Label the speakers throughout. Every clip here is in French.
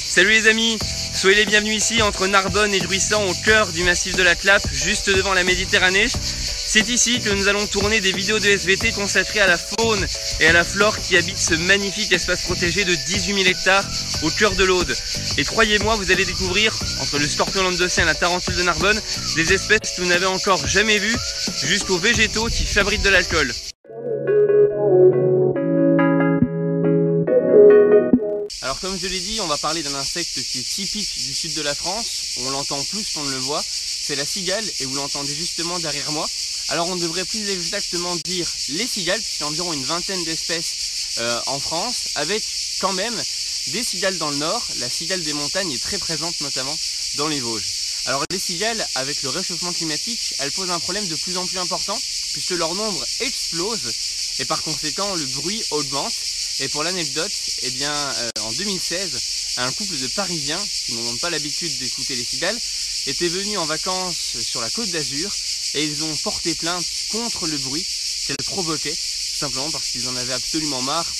Speaker 1: Salut les amis, soyez les bienvenus ici entre Narbonne et Druissant au cœur du massif de la Clappe, juste devant la Méditerranée. C'est ici que nous allons tourner des vidéos de SVT consacrées à la faune et à la flore qui habitent ce magnifique espace protégé de 18 000 hectares au cœur de l'Aude. Et croyez-moi, vous allez découvrir, entre le scorpion languedocien et la tarentule de Narbonne, des espèces que vous n'avez encore jamais vues, jusqu'aux végétaux qui fabriquent de l'alcool. Alors comme je l'ai dit, on va parler d'un insecte qui est typique du sud de la France. On l'entend plus qu'on ne le voit. C'est la cigale et vous l'entendez justement derrière moi. Alors on devrait plus exactement dire les cigales, puisqu'il y a environ une vingtaine d'espèces en France, avec quand même des cigales dans le nord. La cigale des montagnes est très présente notamment dans les Vosges. Alors les cigales, avec le réchauffement climatique, elles posent un problème de plus en plus important, puisque leur nombre explose et par conséquent le bruit augmente. Et pour l'anecdote, eh bien, en 2016, un couple de Parisiens, qui n'ont pas l'habitude d'écouter les cigales, était venu en vacances sur la Côte d'Azur et ils ont porté plainte contre le bruit qu'elle provoquait, tout simplement parce qu'ils en avaient absolument marre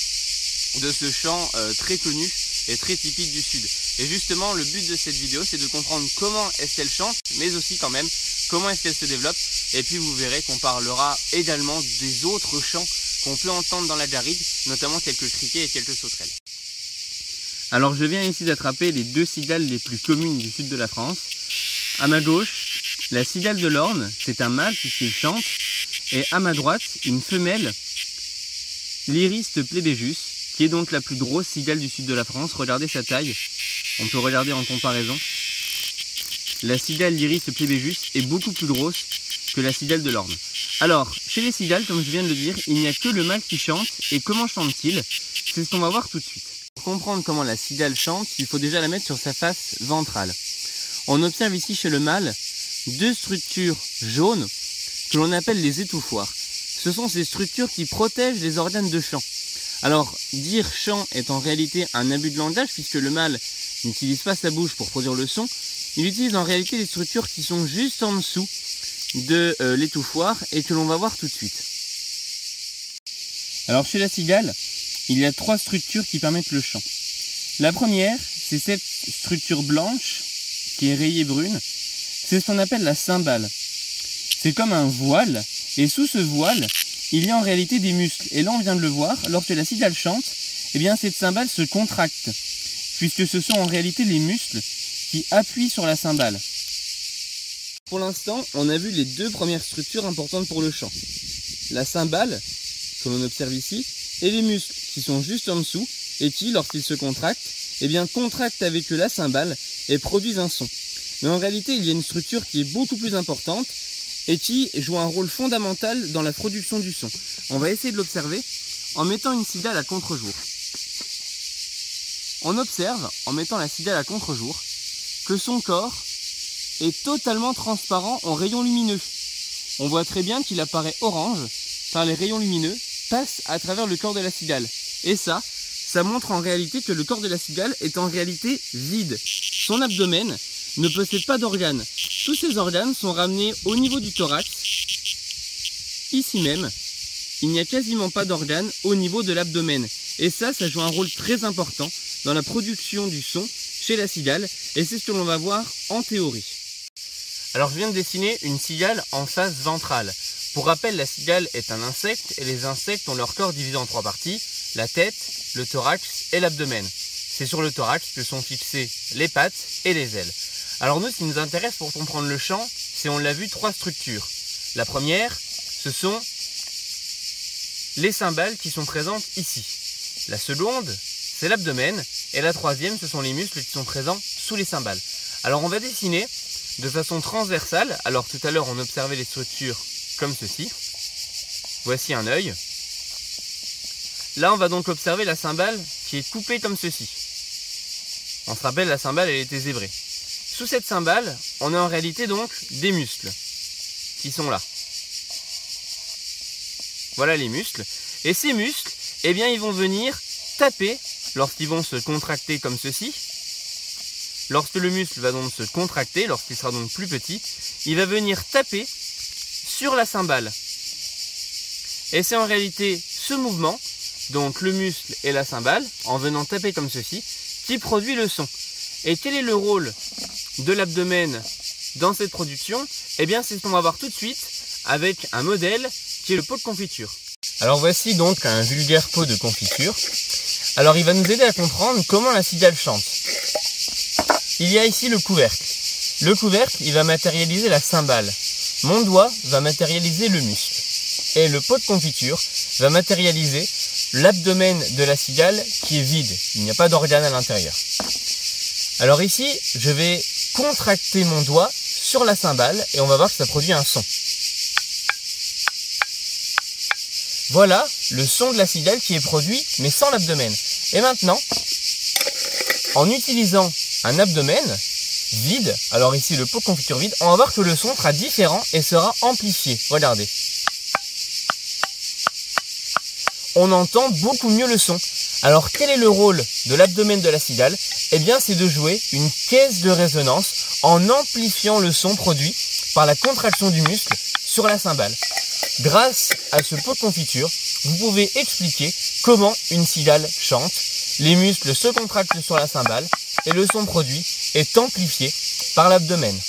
Speaker 1: de ce chant très connu et très typique du sud. Et justement, le but de cette vidéo, c'est de comprendre comment est-ce qu'elle chante, mais aussi quand même comment est-ce qu'elle se développe. Et puis vous verrez qu'on parlera également des autres chants qu'on peut entendre dans la garrigue, notamment quelques criquets et quelques sauterelles. Alors je viens ici d'attraper les deux cigales les plus communes du sud de la France. À ma gauche, la cigale de l'Orne, c'est un mâle puisqu'il chante, et à ma droite, une femelle, l'Iris plébéjus, qui est donc la plus grosse cigale du sud de la France. Regardez sa taille, on peut regarder en comparaison. La cigale l'Iris plébéjus est beaucoup plus grosse que la cigale de l'Orne. Alors, chez les cigales, comme je viens de le dire, il n'y a que le mâle qui chante. Et comment chante-t-il? C'est ce qu'on va voir tout de suite. Pour comprendre comment la cigale chante, il faut déjà la mettre sur sa face ventrale. On observe ici chez le mâle deux structures jaunes que l'on appelle les étouffoirs. Ce sont ces structures qui protègent les organes de chant. Alors, dire chant est en réalité un abus de langage puisque le mâle n'utilise pas sa bouche pour produire le son. Il utilise en réalité les structures qui sont juste en dessous de l'étouffoir et que l'on va voir tout de suite. Alors chez la cigale, il y a trois structures qui permettent le chant. La première, c'est cette structure blanche qui est rayée brune. C'est ce qu'on appelle la cymbale. C'est comme un voile et sous ce voile, il y a en réalité des muscles. Et là on vient de le voir, lorsque la cigale chante, eh bien cette cymbale se contracte puisque ce sont en réalité les muscles qui appuient sur la cymbale. Pour l'instant, on a vu les deux premières structures importantes pour le chant. La cymbale, que l'on observe ici, et les muscles qui sont juste en dessous et qui, lorsqu'ils se contractent, eh bien, contractent avec eux la cymbale et produisent un son. Mais en réalité, il y a une structure qui est beaucoup plus importante et qui joue un rôle fondamental dans la production du son. On va essayer de l'observer en mettant une cigale à contre-jour. On observe, en mettant la cigale à contre-jour, que son corps est totalement transparent en rayons lumineux. On voit très bien qu'il apparaît orange car les rayons lumineux passent à travers le corps de la cigale. Et ça montre en réalité que le corps de la cigale est en réalité vide. Son abdomen ne possède pas d'organes. Tous ces organes sont ramenés au niveau du thorax. Ici même, il n'y a quasiment pas d'organes au niveau de l'abdomen. Et ça joue un rôle très important dans la production du son chez la cigale. Et c'est ce que l'on va voir en théorie. Alors je viens de dessiner une cigale en face ventrale. Pour rappel, la cigale est un insecte et les insectes ont leur corps divisé en trois parties, la tête, le thorax et l'abdomen. C'est sur le thorax que sont fixées les pattes et les ailes. Alors nous, ce qui nous intéresse pour comprendre le chant, c'est, on l'a vu, trois structures. La première, ce sont les cymbales qui sont présentes ici. La seconde, c'est l'abdomen. Et la troisième, ce sont les muscles qui sont présents sous les cymbales. Alors on va dessiner de façon transversale. Alors tout à l'heure on observait les structures comme ceci. Voici un œil. Là on va donc observer la cymbale qui est coupée comme ceci. On se rappelle, la cymbale elle était zébrée. Sous cette cymbale, on a en réalité donc des muscles qui sont là. Voilà les muscles. Et ces muscles, eh bien ils vont venir taper lorsqu'ils vont se contracter comme ceci. Lorsque le muscle va donc se contracter, lorsqu'il sera donc plus petit, il va venir taper sur la cymbale. Et c'est en réalité ce mouvement, donc le muscle et la cymbale, en venant taper comme ceci, qui produit le son. Et quel est le rôle de l'abdomen dans cette production? Eh bien, c'est ce qu'on va voir tout de suite avec un modèle qui est le pot de confiture. Alors voici donc un vulgaire pot de confiture. Alors il va nous aider à comprendre comment la cigale chante. Il y a ici le couvercle. Le couvercle, il va matérialiser la cymbale. Mon doigt va matérialiser le muscle. Et le pot de confiture va matérialiser l'abdomen de la cigale qui est vide. Il n'y a pas d'organe à l'intérieur. Alors ici, je vais contracter mon doigt sur la cymbale et on va voir que ça produit un son. Voilà le son de la cigale qui est produit, mais sans l'abdomen. Et maintenant, en utilisant un abdomen vide, alors ici le pot de confiture vide, on va voir que le son sera différent et sera amplifié. Regardez. On entend beaucoup mieux le son. Alors quel est le rôle de l'abdomen de la cigale? Eh bien c'est de jouer une caisse de résonance en amplifiant le son produit par la contraction du muscle sur la cymbale. Grâce à ce pot de confiture, vous pouvez expliquer comment une cigale chante. Les muscles se contractent sur la cymbale et le son produit est amplifié par l'abdomen.